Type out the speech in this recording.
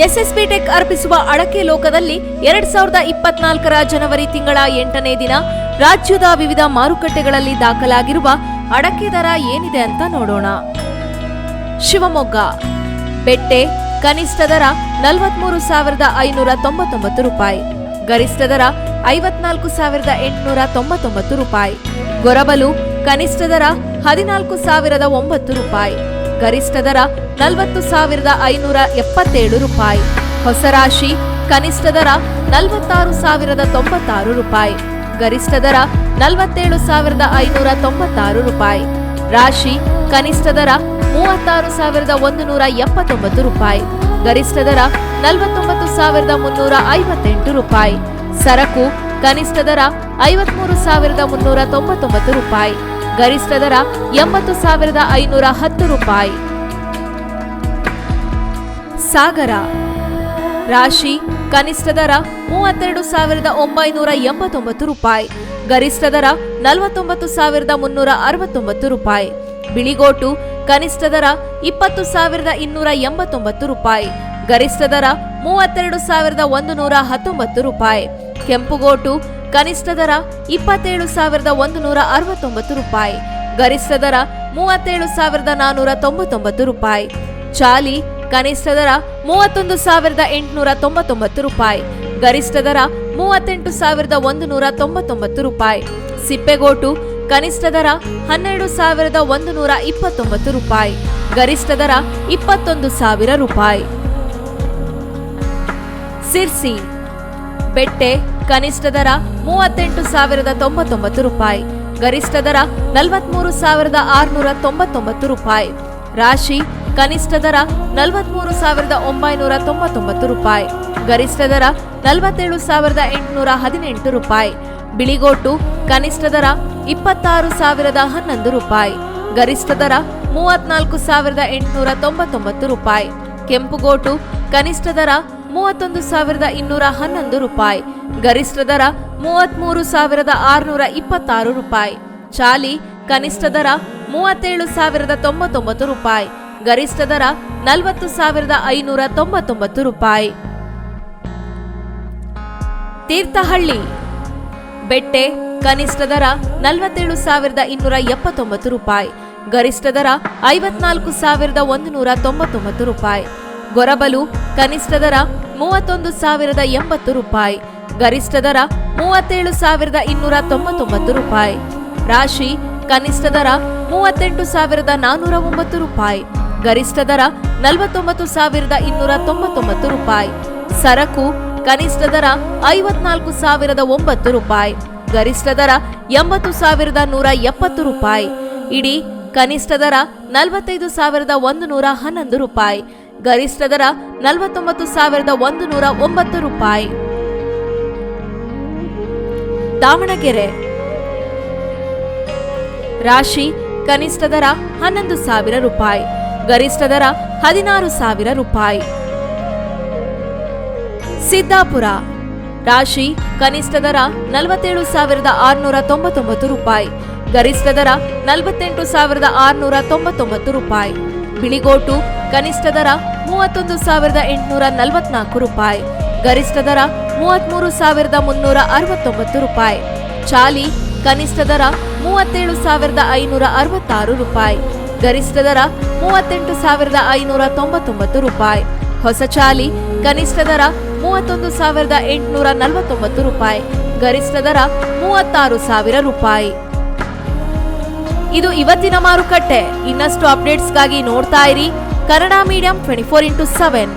SSB tech ಅರ್ಪಿಸುವ ಅಡಕೆ ಲೋಕದಲ್ಲಿ 2024ರ ಜನವರಿ ತಿಂಗಳ 8ನೇ ದಿನ ರಾಜ್ಯದ ವಿವಿಧ ಮಾರುಕಟ್ಟೆಗಳಲ್ಲಿ ದಾಖಲಾಗಿರುವ ಅಡಕೆ ದರ ಏನಿದೆ ಅಂತ ನೋಡೋಣ. ಶಿವಮೊಗ್ಗ ಬೆಟ್ಟೆ ಕನಿಷ್ಠ ದರ 43,599 ರೂಪಾಯಿ, ಗರಿಷ್ಠ ದರ 54,899 ರೂಪಾಯಿ. ಗೊರಬಲು ಕನಿಷ್ಠ ದರ 14,009 ರೂಪಾಯಿ, ಗರಿಷ್ಠ ದರ 40,577 ರೂಪಾಯಿ. ಹೊಸರಾಶಿ ಕನಿಷ್ಠ ದರ 46,096 ರೂಪಾಯಿ, ಗರಿಷ್ಠ ದರ 47,596 ರೂಪಾಯಿ. ರಾಶಿ ಕನಿಷ್ಠ ದರ 36,179 ರೂಪಾಯಿ, ಗರಿಷ್ಠ ದರ 49,358 ರೂಪಾಯಿ. ಸರಕು ಕನಿಷ್ಠ ದರ 53,399 ರೂಪಾಯಿ, ಗರಿಷ್ಠ ದರ 80,510 ರೂಪಾಯಿ. ಸಾಗರ ರಾಶಿ ಕನಿಷ್ಠ ದರ 32,989 ರೂಪಾಯಿ, ಗರಿಷ್ಠ ದರ 49,369 ರೂಪಾಯಿ. ಬಿಳಿಗೋಟು ಕನಿಷ್ಠ ದರ 20,289 ರೂಪಾಯಿ, ಗರಿಷ್ಠ ದರ 32,119 ರೂಪಾಯಿ. ಕೆಂಪುಗೋಟು ಕನಿಷ್ಠ ದರ 27,169 ರೂಪಾಯಿ, ಗರಿಷ್ಠ ದರ 37,499 ರೂಪಾಯಿ. ಚಾಲಿ ಕನಿಷ್ಠ ದರ 31,899 ರೂಪಾಯಿ, ಗರಿಷ್ಠ ದರ 38,199 ರೂಪಾಯಿ. ಸಿಪ್ಪೆಗೋಟು ಕನಿಷ್ಠ ದರ 12,129 ರೂಪಾಯಿ, ಗರಿಷ್ಠ ದರ 21,000 ರೂಪಾಯಿ. ಸಿರ್ಸಿ ಬೆಟ್ಟೆ ಕನಿಷ್ಠ ದರ 38,099 ರೂಪಾಯಿ, ಗರಿಷ್ಠ ದರ 43,699 ರೂಪಾಯಿ. ರಾಶಿ ಕನಿಷ್ಠ ದರ 43,999 ರೂಪಾಯಿ, ಗರಿಷ್ಠ ದರ 47,818 ರೂಪಾಯಿ. ಬಿಳಿಗೋಟು ಕನಿಷ್ಠ ದರ 26,011 ರೂಪಾಯಿ, ಗರಿಷ್ಠ ದರ 34,899 ರೂಪಾಯಿ. ಕೆಂಪುಗೋಟು ಕನಿಷ್ಠ ದರ 31,211 ರೂಪಾಯಿ, ಗರಿಷ್ಠ ದರ 33,626 ರೂಪಾಯಿ. ಚಾಲಿ ಕನಿಷ್ಠ ದರ 37,099 ರೂಪಾಯಿ, ಗರಿಷ್ಠ ದರ 40,599 ರೂಪಾಯಿ. ತೀರ್ಥಹಳ್ಳಿ ಬೆಟ್ಟೆ ಕನಿಷ್ಠ ದರ 47,279 ರೂಪಾಯಿ, ಗರಿಷ್ಠ ದರ 54,199 ರೂಪಾಯಿ. ಗೊರಬಲು ಕನಿಷ್ಠ ದರ 31,080 ರೂಪಾಯಿ, ಗರಿಷ್ಠ ದರ 37,299 ರೂಪಾಯಿ. ರಾಶಿ ಕನಿಷ್ಠ ದರ 38,409 ರೂಪಾಯಿ, ಗರಿಷ್ಠ ದರ 49,299 ರೂಪಾಯಿ. ಸರಕು ಕನಿಷ್ಠ ದರ 54,009 ರೂಪಾಯಿ, ಗರಿಷ್ಠ ದರ 80,170 ರೂಪಾಯಿ. ಇಡಿ ಕನಿಷ್ಠ ದರ 45,111 ರೂಪಾಯಿ, ಗರಿಷ್ಠ ದರ 49,109 ರೂಪಾಯಿ. ದಾವಣಗೆರೆ ರಾಶಿ ಕನಿಷ್ಠ ದರ 11,000 ರೂಪಾಯಿ, ಗರಿಷ್ಠ ದರ 16,000 ರೂಪಾಯಿ. ಸಿದ್ದಾಪುರ ರಾಶಿ ಕನಿಷ್ಠ ದರ 47,699 ರೂಪಾಯಿ, ಗರಿಷ್ಠ ದರ 48,699 ರೂಪಾಯಿ. ಬಿಳಿಗೋಟು ಕನಿಷ್ಠ ದರ 31,844 ರೂಪಾಯಿ, ಗರಿಷ್ಠ ದರ 33,369 ರೂಪಾಯಿ. ಚಾಲಿ ಕನಿಷ್ಠ ದರ 37,566 ರೂಪಾಯಿ, ಗರಿಷ್ಠ ದರ 38,599 ರೂಪಾಯಿ. ಹೊಸ ಚಾಲಿ ಕನಿಷ್ಠ ದರ 31,849 ರೂಪಾಯಿ, ಗರಿಷ್ಠ ದರ 36,000 ರೂಪಾಯಿ. ಇದು ಇವತ್ತಿನ ಮಾರುಕಟ್ಟೆ. ಇನ್ನಷ್ಟು ಅಪ್ಡೇಟ್ಸ್ಗಾಗಿ ನೋಡ್ತಾ ಇರಿ ಕನ್ನಡ ಮೀಡಿಯಂ 24x7.